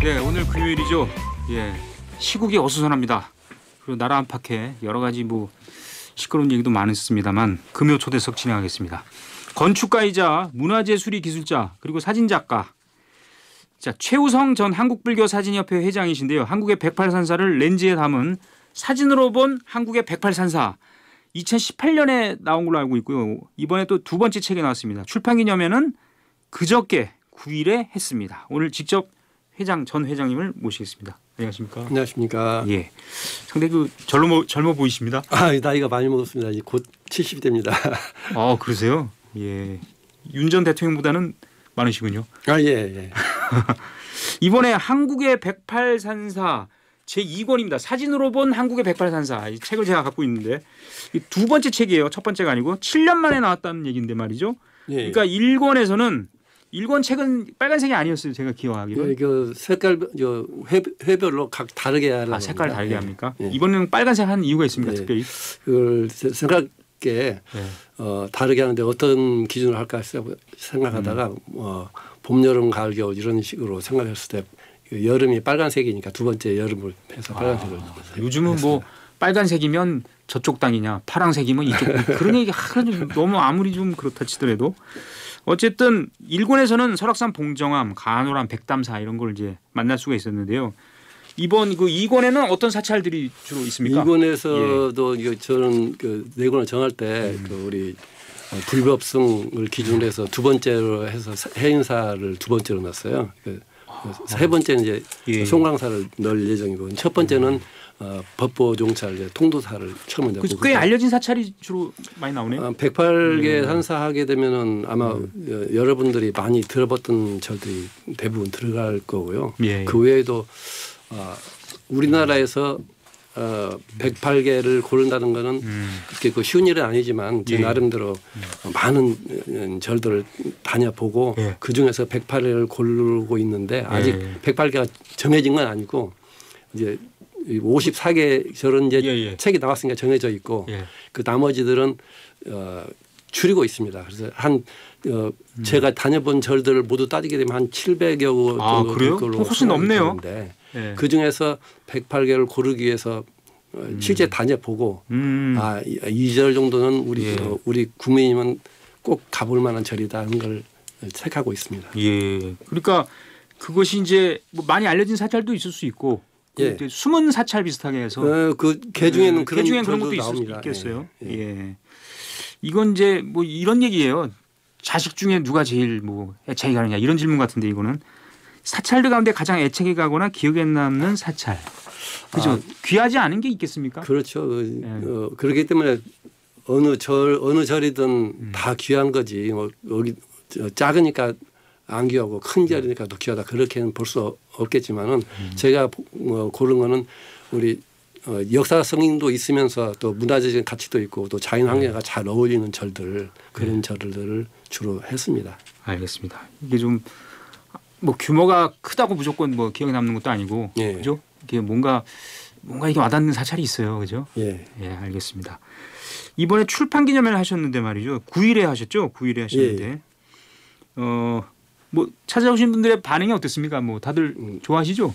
예, 오늘 금요일이죠. 예, 시국이 어수선합니다. 그리고 나라 안팎에 여러 가지 뭐 시끄러운 얘기도 많았습니다만 금요 초대석 진행하겠습니다. 건축가이자 문화재수리 기술자 그리고 사진작가. 자, 최우성 전 한국불교사진협회 회장이신데요. 한국의 108산사를 렌즈에 담은 사진으로 본 한국의 108산사. 2018년에 나온 걸로 알고 있고요. 이번에 또 두 번째 책이 나왔습니다. 출판기념회는 그저께 9일에 했습니다. 오늘 직접 전 회장님을 모시겠습니다. 안녕하십니까? 안녕하십니까? 예. 상당히 젊어 보이십니다. 아, 나이가 많이 먹었습니다. 이제 곧 70이 됩니다. 아, 그러세요? 예. 윤 전 대통령보다는 많으시군요. 아, 예, 예. 이번에 한국의 108산사 제2권입니다. 사진으로 본 한국의 108산사. 이 책을 제가 갖고 있는데 두 번째 책이에요. 첫 번째가 아니고 7년 만에 나왔다는 얘기인데 말이죠. 예. 그러니까 1권 책은 빨간색이 아니었어요. 제가 기억하기로. 예, 그 색깔 회별로 각 다르게 하려고. 아, 색깔 다르게 합니까? 예. 이번에는 빨간색 한 이유가 있습니까? 예. 특별히. 그걸 생각게 예. 다르게 하는데 어떤 기준을 할까 생각하다가 봄, 여름, 가을, 겨울 이런 식으로 생각했을 때 여름이 빨간색이니까 두 번째 여름을 해서 빨간색을. 요즘은 뭐 빨간색이면 저쪽 땅이냐, 파란색이면 이쪽 땅. 그런 얘기 하는 너무 아무리 좀 그렇다 치더라도 어쨌든 1권에서는 설악산 봉정암, 간호람, 백담사 이런 걸 이제 만날 수가 있었는데요. 이번 그 2권에는 어떤 사찰들이 주로 있습니까? 2권에서도 예. 저는 그 4권을 정할 때 그 우리 불법성을 기준으로 해서 두 번째로 해서 해인사를 두 번째로 넣었어요. 세 번째는 이제 예. 송광사를 넣을 예정이고 첫 번째는 법보종찰 통도사를 처음 넣고 꽤 알려진 사찰이 주로 많이 나오네요. 108개 산사하게 되면은 아마 여러분들이 많이 들어봤던 절들이 대부분 들어갈 거고요. 예. 그 외에도 우리나라에서 108개를 고른다는 거는 그렇게 그 쉬운 일은 아니지만 제 나름대로 많은 절들을 다녀보고 예. 그중에서 108개를 고르고 있는데 아직 108개가 정해진 건 아니고 이제 54개 절은 이제 책이 나왔으니까 정해져 있고 그 나머지들은 줄이고 있습니다. 그래서 제가 다녀본 절들을 모두 따지게 되면 한 700여 구 정도 될 걸로 훨씬 넘네요. 그 중에서 108개를 고르기 위해서 실제 다녀보고 이 절 정도는 우리 국민이면 꼭 가볼 만한 절이다 하는 걸 택하고 있습니다. 예. 그러니까 그것이 이제 뭐 많이 알려진 사찰도 있을 수 있고 예. 숨은 사찰 비슷하게 해서 그 개중에는 그런 것도 나옵니다. 있겠어요. 예. 이건 이제 뭐 이런 얘기예요. 자식 중에 누가 제일 뭐 애착이 가느냐 이런 질문 같은데 이거는 사찰들 가운데 가장 애착이 가거나 기억에 남는 사찰. 그죠? 귀하지 않은 게 있겠습니까? 그렇죠. 그렇기 때문에 어느 절이든 다 귀한 거지. 여기 작으니까 안 귀하고 큰 절이니까 더 귀하다. 그렇게는 볼 수 없겠지만은 제가 고른 거는 우리 역사 성인도 있으면서 또 문화재적인 가치도 있고 또 자연 환경과 잘 어울리는 절들 그런 절들을 주로 했습니다. 알겠습니다. 이게 좀 뭐 규모가 크다고 무조건 뭐 기억에 남는 것도 아니고 그죠? 이게 뭔가 이게 와닿는 사찰이 있어요, 그죠? 예, 알겠습니다. 이번에 출판 기념회를 하셨는데 말이죠. 9일에 하셨죠? 9일에 하셨는데 뭐 찾아오신 분들의 반응이 어땠습니까? 뭐 다들 좋아하시죠?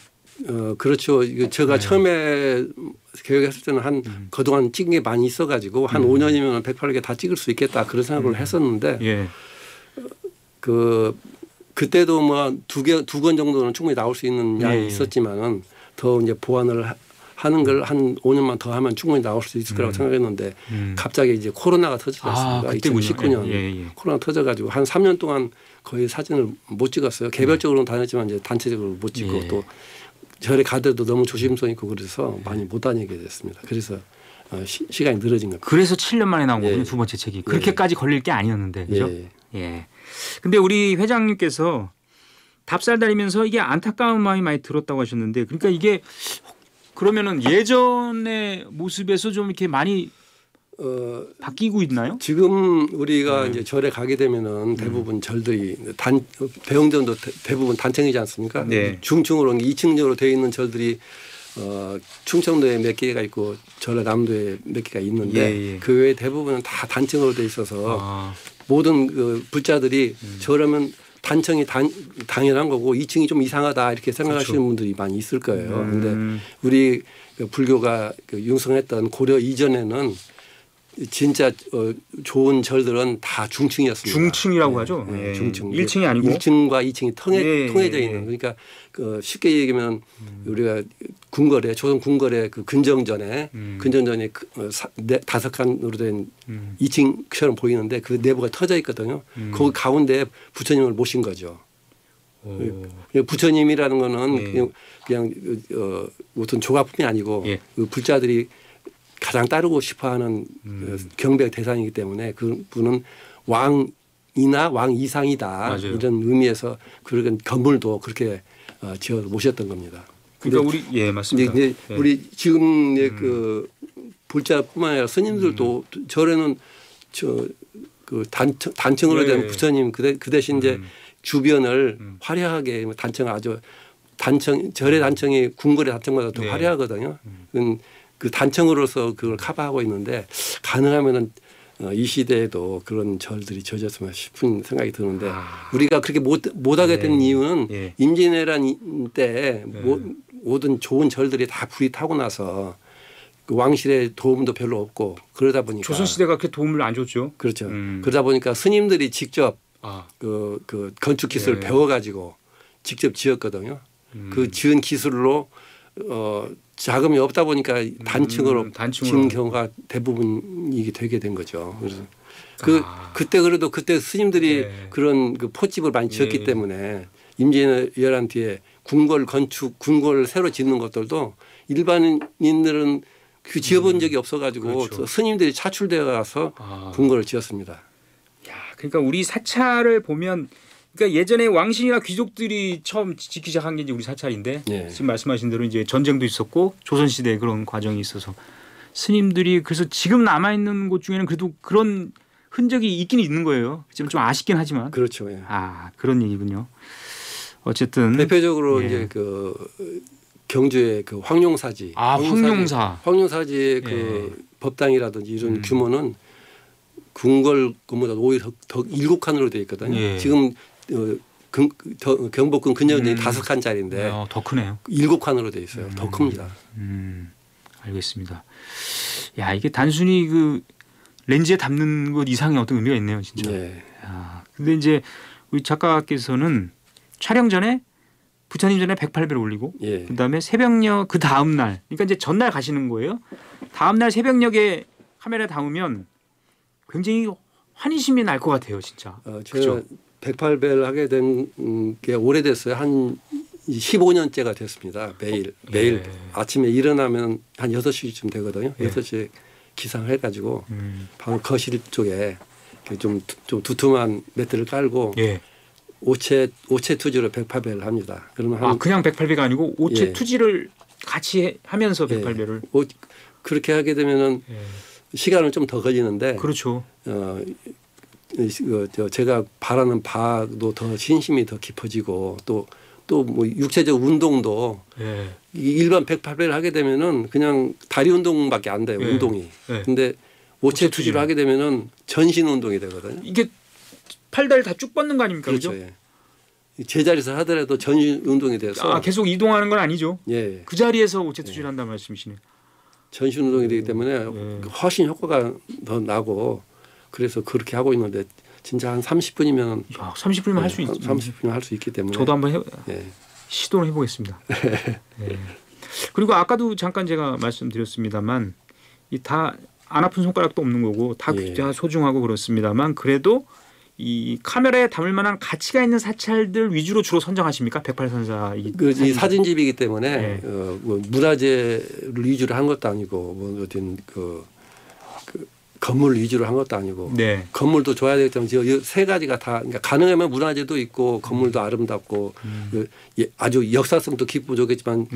그렇죠. 제가 처음에 계획했을 때는 그동안 찍은 게 많이 있어가지고 한 5년이면 108개 다 찍을 수 있겠다 그런 생각을 했었는데 그때도 뭐 두 권 정도는 충분히 나올 수 있는 양이 있었지만은 더 이제 보완을 하는 걸 한 5년만 더 하면 충분히 나올 수 있을 거라고 생각했는데 갑자기 이제 코로나가 터지지 않습니까? 2019년 코로나 터져가지고 한 3년 동안 거의 사진을 못 찍었어요. 개별적으로는 다녔지만 이제 단체적으로 못 찍고 또 절에 가더라도 너무 조심성 있고 그래서 많이 못 다니게 됐습니다. 그래서 시간이 늘어진 겁니다. 그래서 7년 만에 나온 거군요. 두 번째 책이. 그렇게까지 걸릴 게 아니었는데. 그죠? 근데 우리 회장님께서 답살다리면서 이게 안타까운 마음이 많이 들었다고 하셨는데 그러니까 이게 그러면은 예전의 모습에서 좀 이렇게 많이 바뀌고 있나요? 지금 우리가 이제 절에 가게 되면은 대부분 절들이 배영전도 대부분 단층이지 않습니까? 중층으로 2층으로 되어 있는 절들이 충청도에 몇 개가 있고 전라남도에 몇 개가 있는데 그 외에 대부분은 다 단층으로 되어 있어서 모든 그 불자들이 저러면 단청이 당연한 거고 2층이 좀 이상하다 이렇게 생각하시는 그렇죠. 분들이 많이 있을 거예요. 그런데 우리 불교가 융성했던 고려 이전에는 진짜 좋은 절들은 다 중층이었습니다. 중층이라고 하죠. 네, 중층. 1층이 아니고 1층과 2층이 통해져 예. 있는. 그러니까 쉽게 얘기하면 우리가 궁궐에 조선 궁궐의 그 근정전에 근정전이 5칸으로 된 2층처럼 보이는데 그 내부가 터져 있거든요. 거기 가운데 부처님을 모신 거죠. 부처님이라는 거는 그냥 어떤 조각품이 아니고 그 불자들이 가장 따르고 싶어하는 경배 대상이기 때문에 그 분은 왕이나 왕 이상이다. 맞아요. 이런 의미에서 그런 건물도 그렇게 지어 모셨던 겁니다. 그러니까 우리 맞습니다. 근데 우리 지금의 그 불자뿐만 아니라 스님들도 절에는 그 단층으로 된 부처님 그 대신 이제 주변을 화려하게 절의 단청이 궁궐의 단청보다 더 화려하거든요. 그 단청으로서 그걸 커버하고 있는데 가능하면은 이 시대에도 그런 절들이 지어졌으면 싶은 생각이 드는데 우리가 그렇게 못하게 된 이유는 임진왜란 때 모든 좋은 절들이 다 불이 타고 나서 그 왕실의 도움도 별로 없고 그러다 보니까 조선시대가 그렇게 도움을 안 줬죠. 그렇죠. 그러다 보니까 스님들이 직접 그 건축 기술을 배워가지고 직접 지었거든요. 그 지은 기술로 자금이 없다 보니까 단층으로 지은 경우가 대부분이 되게 된 거죠. 그래서 그때 그래도 그때 스님들이 그런 그 포집을 많이 지었기 때문에 임진왜란 뒤에 궁궐 새로 짓는 것들도 일반인들은 그 지어본 적이 없어가지고 그렇죠. 스님들이 차출되어 가서 궁궐을 지었습니다. 야, 그러니까 우리 사찰을 보면 그러니까 예전에 왕신이나 귀족들이 처음 짓기 시작한 게 이제 우리 사찰인데 지금 말씀하신 대로 이제 전쟁도 있었고 조선시대에 그런 과정이 있어서 스님들이 그래서 지금 남아 있는 곳 중에는 그래도 그런 흔적이 있긴 있는 거예요. 지금 좀 아쉽긴 하지만. 그렇죠. 그런 얘기군요. 어쨌든 대표적으로 이제 그 경주의 그 황룡사지. 황룡사지의 그 법당이라든지 이런 규모는 궁궐 건물보다 오히려 더 7칸으로 되어 있거든요. 지금 경복궁 근정전이 5칸짜리인데 더 크네요. 7칸으로 되어 있어요. 더 큽니다. 알겠습니다. 야, 이게 단순히 그 렌즈에 담는 것 이상의 어떤 의미가 있네요, 진짜. 근데 이제 우리 작가께서는 촬영 전에 부처님 전에 108배를 올리고 그다음에 새벽녘 그 다음 날, 그러니까 이제 전날 가시는 거예요. 다음 날 새벽녘에 카메라에 담으면 굉장히 환희심이 날 것 같아요, 진짜. 제가 108배를 하게 된 게 오래됐어요. 한 15년째가 됐습니다. 매일 아침에 일어나면 한 6시쯤 되거든요. 6시에 기상을 해가지고 바로 거실 쪽에 좀 두툼한 매트를 깔고 오체 투지로 108배를 합니다. 그러면 그냥 108배가 아니고 오체 투지를 같이 하면서 108배를 그렇게 하게 되면은 시간은 좀 더 걸리는데 그렇죠. 제가 바라는 바도 더 신심이 더 깊어지고 또 뭐 육체적 운동도 일반 108배를 하게 되면은 그냥 다리 운동밖에 안 돼요. 운동이. 근데 오체 투지를 하게 되면은 전신 운동이 되거든요. 이게 팔다리 다 쭉 뻗는 거 아닙니까? 그렇죠. 제자리에서 하더라도 전신 운동이 돼서 계속 이동하는 건 아니죠. 그 자리에서 오체 투지를 한다는 말씀이시네요. 전신 운동이 되기 때문에 훨씬 효과가 더 나고 그래서 그렇게 하고 있는데 진짜 한 30분이면 30분이면 할 수 있죠. 30분이면 할 수 있기 때문에 저도 한번 시도를 해보겠습니다. 그리고 아까도 잠깐 제가 말씀드렸습니다만 다 안 아픈 손가락도 없는 거고 다 소중하고 그렇습니다만 그래도 이 카메라에 담을 만한 가치가 있는 사찰들 위주로 주로 선정하십니까? 108선사 이 사진집이기 때문에 뭐 문화재를 위주로 한 것도 아니고 뭐 어떤 그 건물 위주로 한 것도 아니고 건물도 좋아야 되겠지만 세 가지가 다 그러니까 가능하면 문화재도 있고 건물도 아름답고 아주 역사성도 깊고 좋겠지만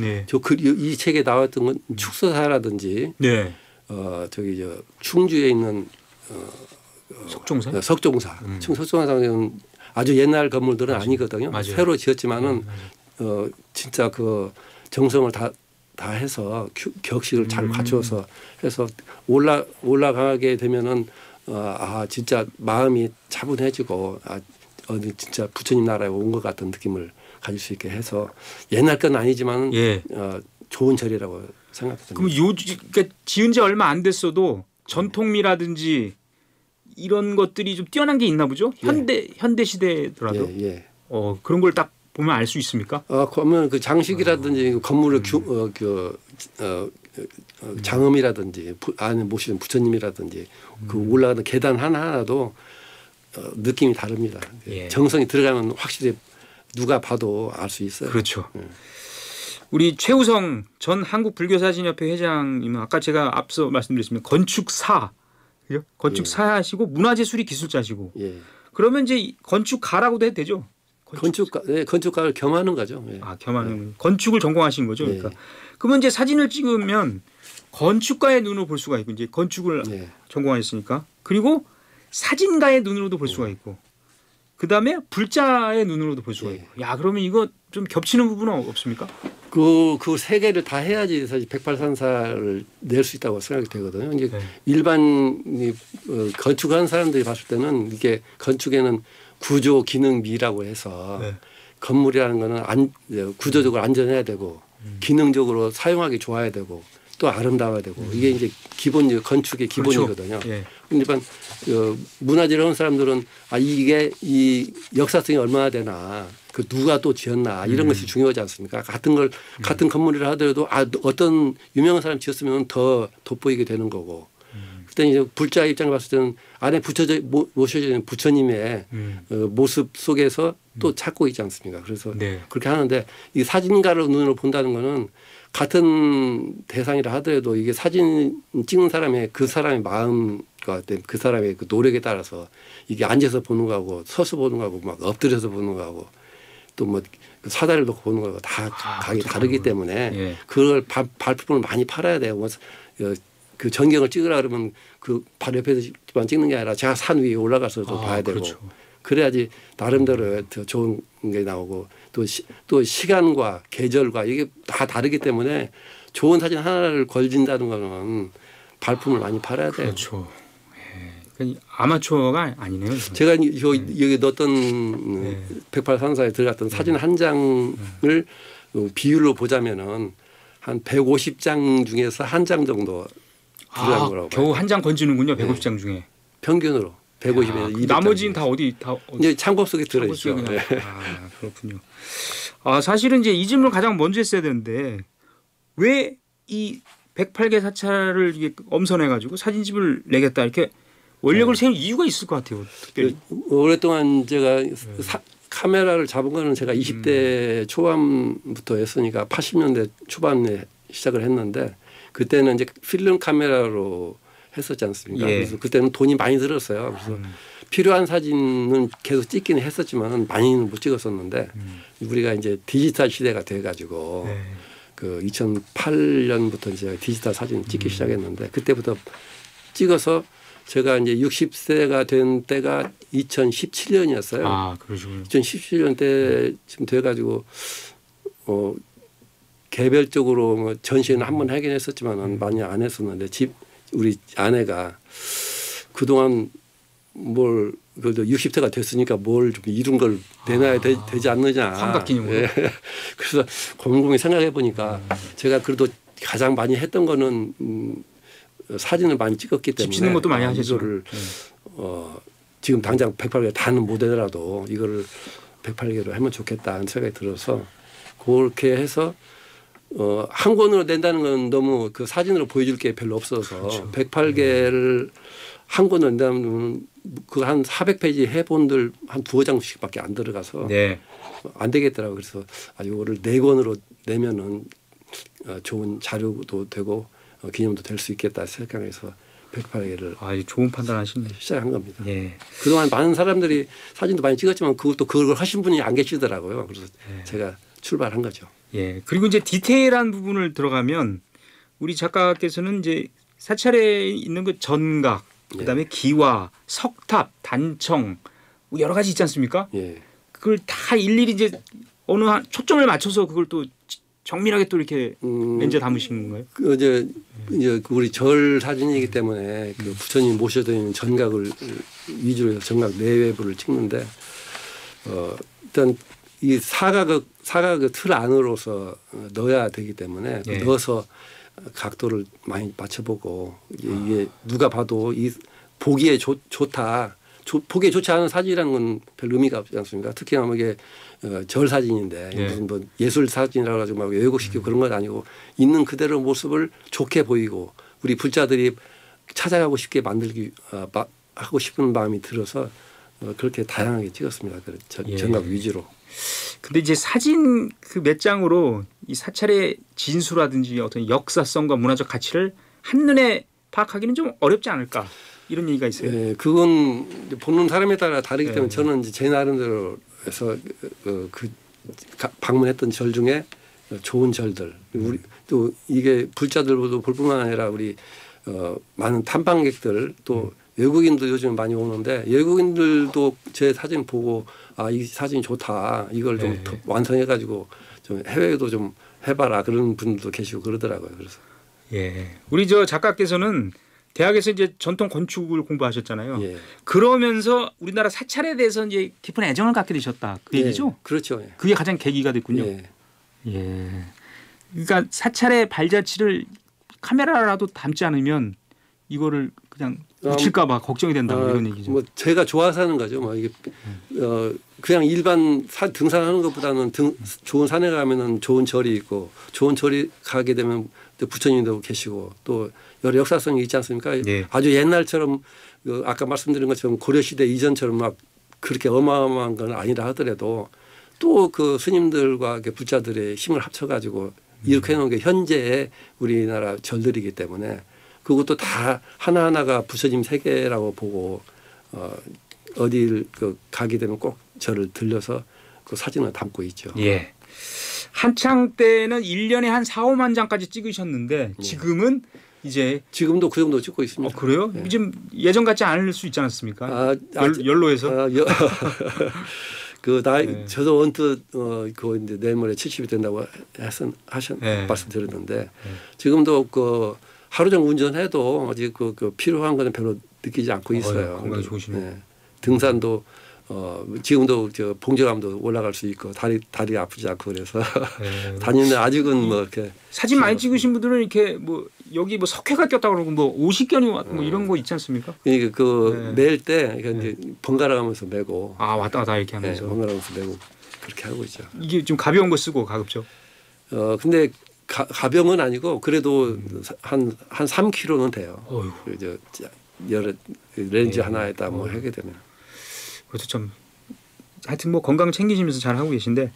이 책에 나왔던 건 축사사라든지 충주에 있는 석종사 석종사는 아주 옛날 건물들은 아니거든요. 새로 지었지만은 진짜 그 정성을 다 해서 격식을 잘 갖추어서 해서 올라가게 되면은 진짜 마음이 차분해지고 어디 진짜 부처님 나라에 온 것 같은 느낌을 가질 수 있게 해서 옛날 건 아니지만 예. 좋은 절이라고 생각합니다. 그럼 그러니까 지은 지 얼마 안 됐어도 전통미라든지 이런 것들이 좀 뛰어난 게 있나 보죠? 현대 시대더라도 예. 그런 걸 딱 보면 알 수 있습니까? 그러면 그 장식이라든지 건물을 장엄이라든지 안에 모시는 부처님이라든지 그 올라가는 계단 하나하나도 느낌이 다릅니다. 예. 정성이 들어가면 확실히 누가 봐도 알 수 있어요. 그렇죠. 우리 최우성 전 한국불교사진협회 회장님은 아까 제가 앞서 말씀드렸습니다. 건축사, 그죠? 건축사시고 문화재수리 기술자시고. 예. 그러면 이제 건축가라고도 해도 되죠. 건축가를 겸하는 거죠. 예. 겸하는 건축을 전공하신 거죠. 그러니까 그러면 이제 사진을 찍으면 건축가의 눈으로 볼 수가 있고 이제 건축을 전공하셨으니까 그리고 사진가의 눈으로도 볼 수가 있고 그다음에 불자의 눈으로도 볼 수가 있고. 야 그러면 이거 좀 겹치는 부분은 없습니까? 그 세 개를 다 해야지 사실 108산사를 낼 수 있다고 생각이 되거든요. 이제 일반 건축하는 사람들이 봤을 때는 이게 건축에는 구조, 기능, 미라고 해서 건물이라는 거는 구조적으로 안전해야 되고 기능적으로 사용하기 좋아야 되고 또 아름다워야 되고 이게 이제 기본 건축의 기본이거든요. 그렇죠. 일반 문화재를 하는 사람들은 이게 이 역사성이 얼마나 되나 그 누가 또 지었나 이런 것이 중요하지 않습니까? 같은 건물이라 하더라도 어떤 유명한 사람 지었으면 더 돋보이게 되는 거고. 그때 이제 불자 입장을 봤을 때는 안에 모셔져 있는 부처님의 모습 속에서 또 찾고 있지 않습니까? 그래서 그렇게 하는데 이 사진가를 눈으로 본다는 거는 같은 대상이라 하더라도 이게 사진 찍는 사람의 그 사람의 마음과 그 사람의 그 노력에 따라서 이게 앉아서 보는 거하고 서서 보는 거하고 막 엎드려서 보는 거하고 또 뭐 사다리를 놓고 보는 거하고 다 각이 다르기 때문에 그걸 발품을 많이 팔아야 돼요. 그 전경을 찍으라 그러면 그 바로 옆에서만 찍는 게 아니라 제가 산 위에 올라가서도 봐야 되고 그래야지 나름대로 더 좋은 게 나오고 또 시간과 계절과 이게 다 다르기 때문에 좋은 사진 하나를 걸진다는 거는 발품을 많이 팔아야 돼요. 그렇죠. 아마추어가 아니네요. 제가 여기 넣었던 108산사에 들어갔던 사진 한 장을 비율로 보자면은 한 150장 중에서 한 장 정도 들어간 거라고. 겨우 한 장 건지는군요. 150장 중에. 평균으로 150에서 200장. 나머지는 다 어디 이제 창고 속에 들어 있죠. 그렇군요. 사실은 이제 이 질문을 가장 먼저 했어야 되는데 왜 이 108개 사찰을 이게 엄선해 가지고 사진집을 내겠다 이렇게 원력을 세운 이유가 있을 것 같아요. 특별히. 오랫동안 제가 카메라를 잡은 거는 제가 20대 초반부터 했으니까 80년대 초반에 시작을 했는데 그때는 이제 필름 카메라로 했었지 않습니까? 그래서 그때는 돈이 많이 들었어요. 그래서 필요한 사진은 계속 찍기는 했었지만 많이는 못 찍었었는데 우리가 이제 디지털 시대가 돼가지고 그 2008년부터 이제 디지털 사진 찍기 시작했는데 그때부터 찍어서 제가 이제 60세가 된 때가 2017년이었어요. 그러시군요. 2017년 때쯤 돼가지고 개별적으로 전시회는 한 번 하긴 했었지만 많이 안 했었는데 우리 아내가 그동안 그래도 60세가 됐으니까 뭘 좀 이룬 걸 내놔야 되지 않느냐. 환갑기념으로. 그래서 곰곰이 생각해 보니까 제가 그래도 가장 많이 했던 거는 사진을 많이 찍었기 때문에 집치는 것도 많이 하셨죠. 이거를 지금 당장 108개 다는 못하더라도 이거를 108개로 하면 좋겠다 하는 생각이 들어서 그렇게 해서 한 권으로 낸다는 건 너무 그 사진으로 보여줄 게 별로 없어서 108개를 한 권으로 낸다면 그 한 400페이지 해본들 한 두어 장씩밖에 안 들어가서 안 되겠더라고요. 그래서 이거를 4권으로 내면은 좋은 자료도 되고 기념도 될 수 있겠다 생각해서 108개를 좋은 판단하시네. 시작한 겁니다. 그동안 많은 사람들이 사진도 많이 찍었지만 그걸 하신 분이 안 계시더라고요. 그래서 제가 출발한 거죠. 그리고 이제 디테일한 부분을 들어가면 우리 작가께서는 이제 사찰에 있는 그 전각, 그다음에 기와, 석탑, 단청 여러 가지 있지 않습니까? 그걸 다 일일이 이제 어느 한 초점을 맞춰서 그걸 또 정밀하게 또 이렇게 렌즈에 담으신 건가요? 이제 우리 절 사진이기 때문에 그 부처님 모셔져 있는 전각을 위주로 해서 전각 내외부를 찍는데 일단 이 사각의 틀 안으로서 넣어야 되기 때문에 예. 넣어서 각도를 많이 맞춰보고 이게 누가 봐도 이 보기에 좋다. 보기에 좋지 않은 사진이라는 건 별 의미가 없지 않습니까? 특히나 이게 절 사진인데 예. 무슨 뭐 예술 사진이라고 가지고 막 왜곡시키고 그런 건 아니고 있는 그대로 모습을 좋게 보이고 우리 불자들이 찾아가고 싶게 만들기 하고 싶은 마음이 들어서 그렇게 다양하게 찍었습니다. 예. 전각 위주로. 근데 이제 사진 그 몇 장으로 이 사찰의 진수라든지 어떤 역사성과 문화적 가치를 한눈에 파악하기는 좀 어렵지 않을까 이런 얘기가 있어요. 예, 그건 보는 사람에 따라 다르기 때문에 예. 저는 이제 제 나름대로 해서 방문했던 절 중에 좋은 절들 우리 또 이게 불자들도 볼 뿐만 아니라 우리 많은 탐방객들 또 외국인도 요즘 많이 오는데 외국인들도 제 사진 보고 이 사진이 좋다 이걸 좀 더 완성해 가지고 좀 해외에도 좀 해봐라 그런 분들도 계시고 그러더라고요. 그래서 예, 우리 저 작가께서는 대학에서 이제 전통 건축을 공부하셨잖아요. 예. 그러면서 우리나라 사찰에 대해서 이제 깊은 애정을 갖게 되셨다 그 얘기죠? 그렇죠. 예. 그게 가장 계기가 됐군요. 예. 예. 그러니까 사찰의 발자취를 카메라라도 담지 않으면 이거를 그냥 묻힐까봐 걱정이 된다고 이런 얘기죠. 뭐 제가 좋아서 하는 거죠. 뭐 이게 그냥 일반 등산하는 것보다는 좋은 산에 가면은 좋은 절이 있고 좋은 절이 가게 되면 부처님도 계시고 또 여러 역사성이 있지 않습니까? 예. 아주 옛날처럼 아까 말씀드린 것처럼 고려시대 이전처럼 막 그렇게 어마어마한 건 아니라 하더라도 또 그 스님들과 그 부자들의 힘을 합쳐가지고 이렇게 해놓은 게 현재의 우리나라 절들이기 때문에 그것도 다 하나하나가 부처님 세계라고 보고 어딜 가게 되면 꼭 저를 들려서 그 사진을 담고 있죠. 예. 한창 때는 1년에 한 4, 5만 장까지 찍으셨는데 지금은 이제 지금도 그 정도 찍고 있습니다. 그래요? 네. 지금 예전 같지 않을 수 있지 않았습니까? 연로에서. 네. 저도 언뜻 그 이제 내일 모레 70이 된다고 네. 말씀드렸는데 네. 지금도 그 하루 종일 운전해도 아직 그 필요한 거는 별로 느끼지 않고 있어요. 건강 좋으시네. 네. 등산도 지금도 저 봉제감도 올라갈 수 있고 다리 아프지 않고 그래서 네. 다니는데 아직은 뭐 이렇게 사진 많이 찍으신 분들은 이렇게 뭐 여기 뭐 석회가 꼈다고 그러고 뭐 50견이 뭐 이런 거 있지 않습니까? 그러니까 네. 멜 때 이제 번갈아 가면서 메고 왔다 갔다 이렇게 하면서 번갈아 가면서 메고 그렇게 하고 있죠. 이게 좀 가벼운 거 쓰고 가급적. 근데 가벼운 아니고 그래도 한 3kg는 돼요. 어휴. 여러 렌즈 하나에다 뭐 하게 되면. 그것도 참 하여튼 뭐 건강 챙기시면서 잘 하고 계신데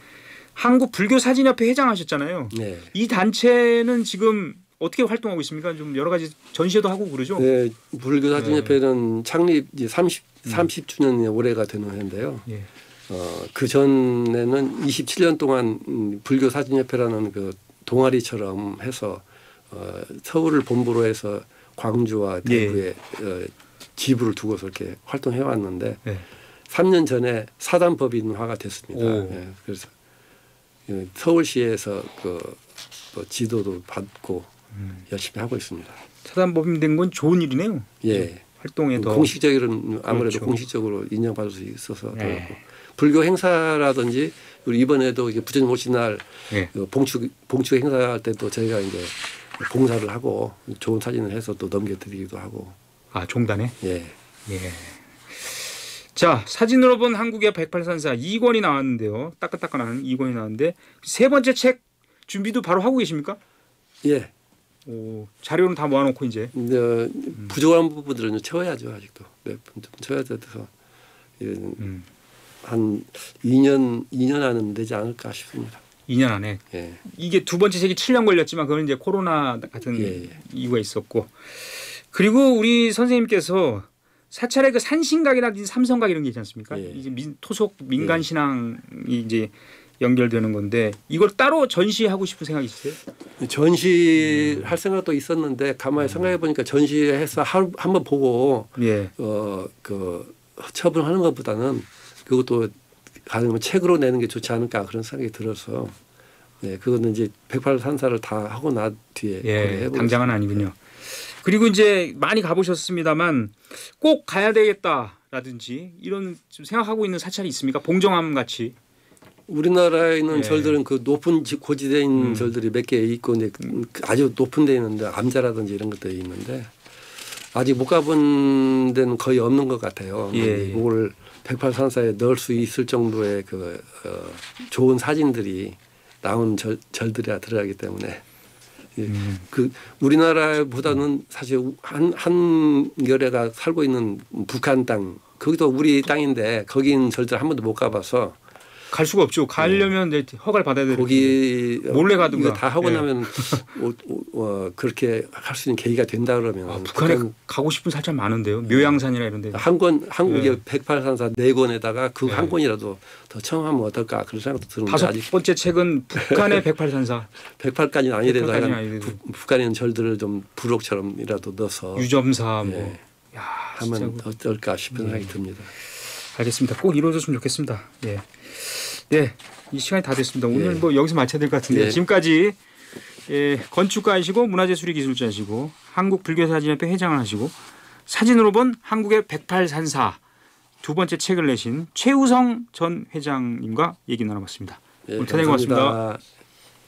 한국 불교 사진협회 회장하셨잖아요. 네. 이 단체는 지금 어떻게 활동하고 있습니까? 좀 여러 가지 전시회도 하고 그러죠. 네, 불교 사진협회는 창립 이제 30주년이 올해가 되는 해인데요. 예. 그 전에는 27년 동안 불교 사진협회라는 그 동아리처럼 해서 서울을 본부로 해서 광주와 대구에 지부를 두고서 이렇게 활동해 왔는데 3년 전에 사단법인화가 됐습니다. 예, 그래서 서울시에서 뭐 지도도 받고 열심히 하고 있습니다. 사단법인된 건 좋은 일이네요. 예. 활동에 더 공식적으로는 아무래도 그렇죠. 공식적으로 인정받을 수 있어서 그렇고 불교 행사라든지 우리 이번에도 이게 부처님 오신 날 봉축 행사할 때도 저희가 이제 봉사를 하고 좋은 사진을 해서 또 넘겨드리기도 하고. 종단에. 예. 자, 사진으로 본 한국의 108산사 2권이 나왔는데요. 따끈따끈한 2권이 나왔는데 세 번째 책 준비도 바로 하고 계십니까? 예. 자료는 다 모아놓고 이제. 부족한 부분들은 채워야죠. 아직도 몇 분 채워야 돼서 한 2년 안은 되지 않을까 싶습니다. 2년 안에. 예. 이게 두 번째 책이 7년 걸렸지만 그건 이제 코로나 같은 이유가 있었고. 그리고 우리 선생님께서 사찰의 그 산신각이라든지 삼성각 이런 게 있지 않습니까? 이제 토속 민간 신앙이 이제 연결되는 건데 이걸 따로 전시하고 싶은 생각이 있으세요? 전시할 생각도 있었는데 가만히 생각해 보니까 전시해서 한번 보고 그 처분하는 것보다는 그것도 가능하면 책으로 내는 게 좋지 않을까 그런 생각이 들어서 그거는 이제 108산사를 다 하고 난 뒤에 당장은 아니군요. 그리고 이제 많이 가보셨습니다만 꼭 가야 되겠다. 라든지 이런 좀 생각하고 있는 사찰이 있습니까? 봉정암 같이. 우리나라에 있는 예. 절들은 그 높은 고지대에 있는 절들이 몇 개 있고 이제 아주 높은 데 있는데 암자라든지 이런 것들이 있는데 아직 못 가본 데는 거의 없는 것 같아요. 예. 이걸 108산사에 넣을 수 있을 정도의 좋은 사진들이 나온 절들이 들어가기 때문에 그 우리나라보다는 사실 한겨레가 살고 있는 북한 땅 거기도 우리 땅인데 거기 있는 절들 한 번도 못 가봐서 갈 수가 없죠. 가려면 이제 허가를 받아야 되는. 거기 몰래 가든가. 이거 다 하고 예. 나면 그렇게 할 수 있는 계기가 된다 그러면 북한에 가고 싶은 살짝 많은데요. 묘양산이나 이런 데. 한국의 예. 108산사 4권에다가 그 예. 한 권이라도 더 청하면 어떨까 그런 생각도 드는데 다섯 아직 번째 책은 북한의 108산사. 108까지는 아니더라도 108까지는 약간 아니더라도. 북한에 있는 절들을 좀 부록처럼이라도 넣어서 유점사 뭐. 예. 야, 하면 진짜 어떨까 싶은 생각이 듭니다. 알겠습니다. 꼭 이루어졌으면 좋겠습니다. 예. 네, 이 시간이 다 됐습니다. 오늘 예. 뭐 여기서 마쳐야 될 것 같은데 예. 지금까지 건축가이시고 문화재수리기술자시고 한국불교사진협회 회장을 하시고 사진으로 본 한국의 108산사 두 번째 책을 내신 최우성 전 회장님과 얘기 나눠봤습니다. 예, 오늘 대단히 고맙습니다. 감사합니다.